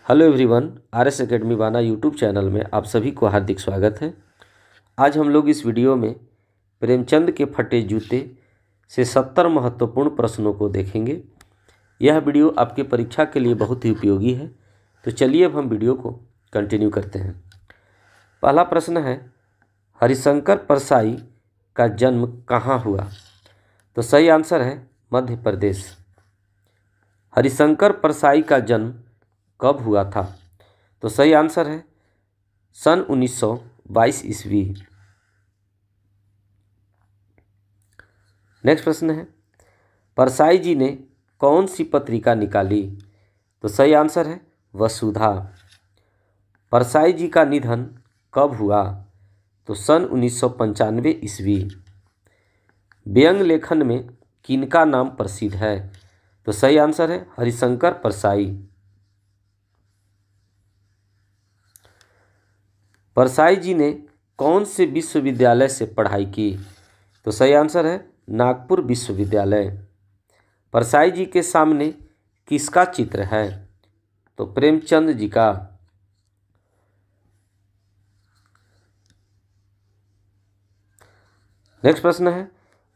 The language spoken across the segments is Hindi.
हेलो एवरीवन, आरएस एकेडमी बाना यूट्यूब चैनल में आप सभी को हार्दिक स्वागत है। आज हम लोग इस वीडियो में प्रेमचंद के फटे जूते से 70 महत्वपूर्ण प्रश्नों को देखेंगे। यह वीडियो आपके परीक्षा के लिए बहुत ही उपयोगी है। तो चलिए अब हम वीडियो को कंटिन्यू करते हैं। पहला प्रश्न है, हरिशंकर परसाई का जन्म कहाँ हुआ? तो सही आंसर है मध्य प्रदेश। हरिशंकर परसाई का जन्म कब हुआ था? तो सही आंसर है सन 1922 ईस्वी। नेक्स्ट प्रश्न है, परसाई जी ने कौन सी पत्रिका निकाली? तो सही आंसर है वसुधा। परसाई जी का निधन कब हुआ? तो सन 1995 ईस्वी। व्यंग लेखन में किनका नाम प्रसिद्ध है? तो सही आंसर है हरिशंकर परसाई। परसाई जी ने कौन से विश्वविद्यालय से पढ़ाई की? तो सही आंसर है नागपुर विश्वविद्यालय। परसाई जी के सामने किसका चित्र है? तो प्रेमचंद जी का। नेक्स्ट प्रश्न है,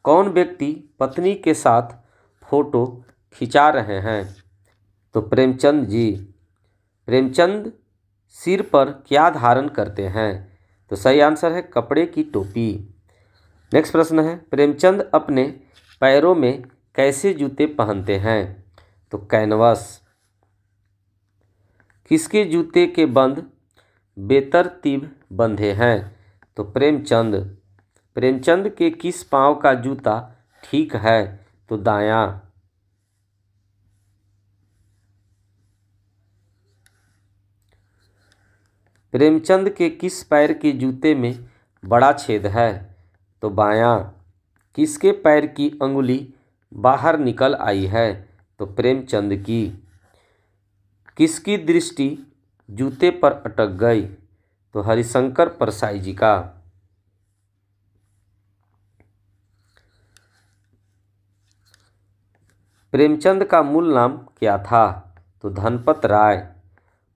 कौन व्यक्ति पत्नी के साथ फोटो खिंचा रहे हैं? तो प्रेमचंद जी। प्रेमचंद सिर पर क्या धारण करते हैं? तो सही आंसर है कपड़े की टोपी। नेक्स्ट प्रश्न है, प्रेमचंद अपने पैरों में कैसे जूते पहनते हैं? तो कैनवस। किसके जूते के बंद बेतरतीब बंधे हैं? तो प्रेमचंद। प्रेमचंद के किस पांव का जूता ठीक है? तो दायां। प्रेमचंद के किस पैर के जूते में बड़ा छेद है? तो बायां। किसके पैर की अंगुली बाहर निकल आई है? तो प्रेमचंद की। किसकी दृष्टि जूते पर अटक गई? तो हरिशंकर परसाई जी का। प्रेमचंद का मूल नाम क्या था? तो धनपत राय।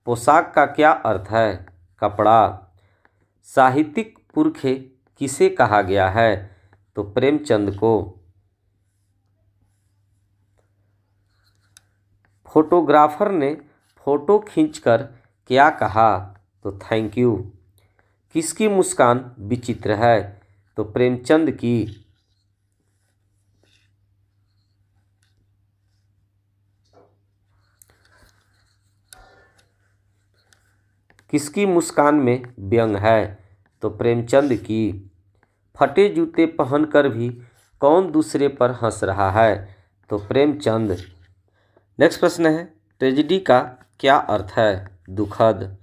पोशाक का क्या अर्थ है? कपड़ा। साहित्यिक पुरखे किसे कहा गया है? तो प्रेमचंद को। फोटोग्राफर ने फोटो खींचकर क्या कहा? तो थैंक यू। किसकी मुस्कान विचित्र है? तो प्रेमचंद की। किसकी मुस्कान में व्यंग है? तो प्रेमचंद की। फटे जूते पहनकर भी कौन दूसरे पर हंस रहा है? तो प्रेमचंद। नेक्स्ट प्रश्न है, ट्रेजेडी का क्या अर्थ है? दुखद।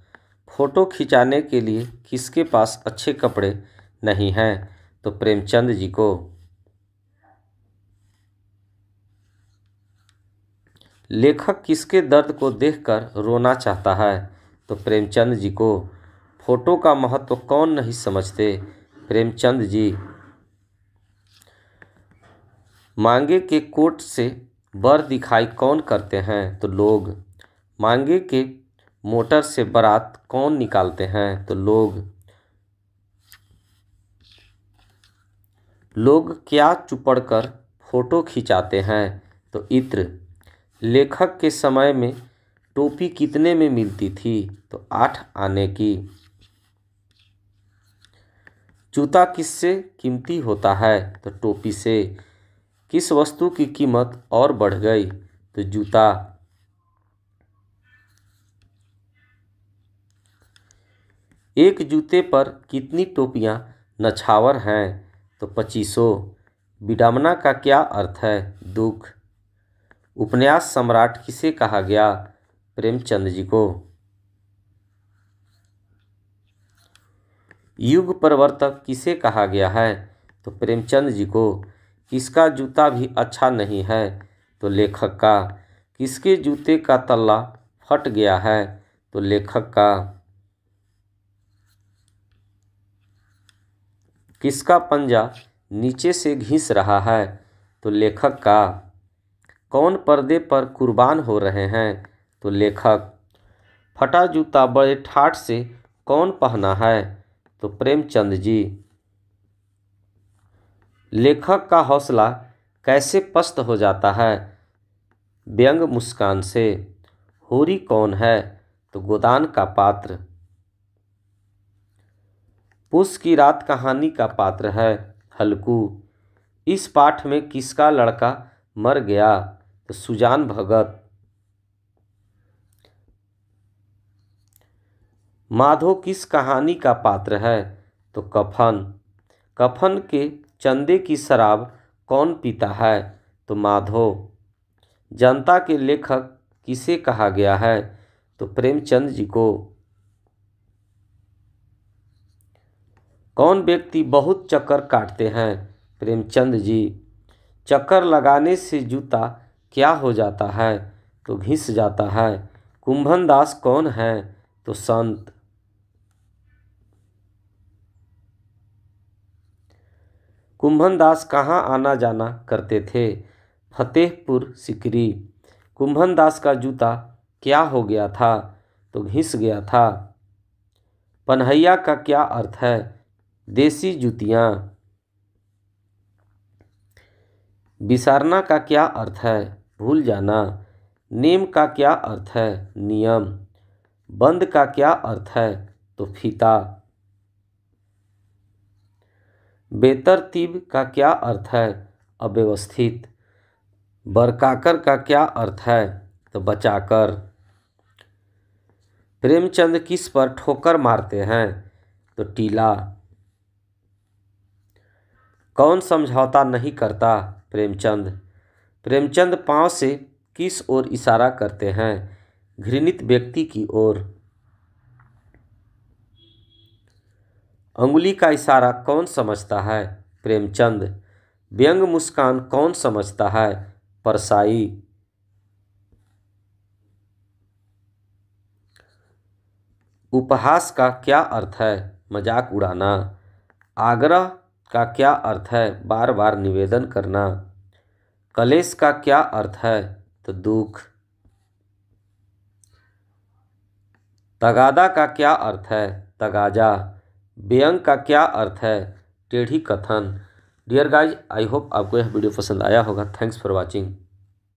फोटो खिंचाने के लिए किसके पास अच्छे कपड़े नहीं हैं? तो प्रेमचंद जी को। लेखक किसके दर्द को देखकर रोना चाहता है? तो प्रेमचंद जी को। फोटो का महत्व कौन नहीं समझते? प्रेमचंद जी। मांगे के कोट से बर दिखाई कौन करते हैं? तो लोग। मांगे के मोटर से बारात कौन निकालते हैं? तो लोग। लोग क्या चुपड़कर फोटो खिंचाते हैं? तो इत्र। लेखक के समय में टोपी कितने में मिलती थी? तो 8 आने की। जूता किससे कीमती होता है? तो टोपी से। किस वस्तु की कीमत और बढ़ गई? तो जूता। एक जूते पर कितनी टोपियां नछावर हैं? तो 2500। विडंबना का क्या अर्थ है? दुख। उपन्यास सम्राट किसे कहा गया? प्रेमचंद जी को। युग परिवर्तक किसे कहा गया है? तो प्रेमचंद जी को। किसका जूता भी अच्छा नहीं है? तो लेखक का। किसके जूते का तल्ला फट गया है? तो लेखक का। किसका पंजा नीचे से घिस रहा है? तो लेखक का। कौन पर्दे पर कुर्बान हो रहे हैं? तो लेखक। फटा जूता बड़े ठाठ से कौन पहना है? तो प्रेमचंद जी। लेखक का हौसला कैसे पस्त हो जाता है? व्यंग मुस्कान से। होरी कौन है? तो गोदान का पात्र। पुस की रात कहानी का पात्र है हल्कू। इस पाठ में किसका लड़का मर गया? तो सुजान भगत। माधो किस कहानी का पात्र है? तो कफन। कफन के चंदे की शराब कौन पीता है? तो माधो। जनता के लेखक किसे कहा गया है? तो प्रेमचंद जी को। कौन व्यक्ति बहुत चक्कर काटते हैं? प्रेमचंद जी। चक्कर लगाने से जूता क्या हो जाता है? तो घिस जाता है। कुंभन दास कौन है? तो संत। कुंभन दास कहाँ आना जाना करते थे? फतेहपुर सिकरी। कुंभन दास का जूता क्या हो गया था? तो घिस गया था। पनहैया का क्या अर्थ है? देसी जूतियाँ। बिसारना का क्या अर्थ है? भूल जाना। नेम का क्या अर्थ है? नियम। बंद का क्या अर्थ है? तो फीता। बेतरतीब का क्या अर्थ है? अव्यवस्थित। बरकाकर का क्या अर्थ है? तो बचाकर। प्रेमचंद किस पर ठोकर मारते हैं? तो टीला। कौन समझौता नहीं करता? प्रेमचंद। प्रेमचंद पाँव से किस ओर इशारा करते हैं? घृणित व्यक्ति की ओर। अंगुली का इशारा कौन समझता है? प्रेमचंद। व्यंग मुस्कान कौन समझता है? परसाई। उपहास का क्या अर्थ है? मजाक उड़ाना। आग्रह का क्या अर्थ है? बार बार निवेदन करना। कलेश का क्या अर्थ है? तो दुख। तगादा का क्या अर्थ है? तगाजा। व्यंग का क्या अर्थ है? टेढ़ी कथन। डियर गाइज, आई होप आपको यह वीडियो पसंद आया होगा। Thanks for watching.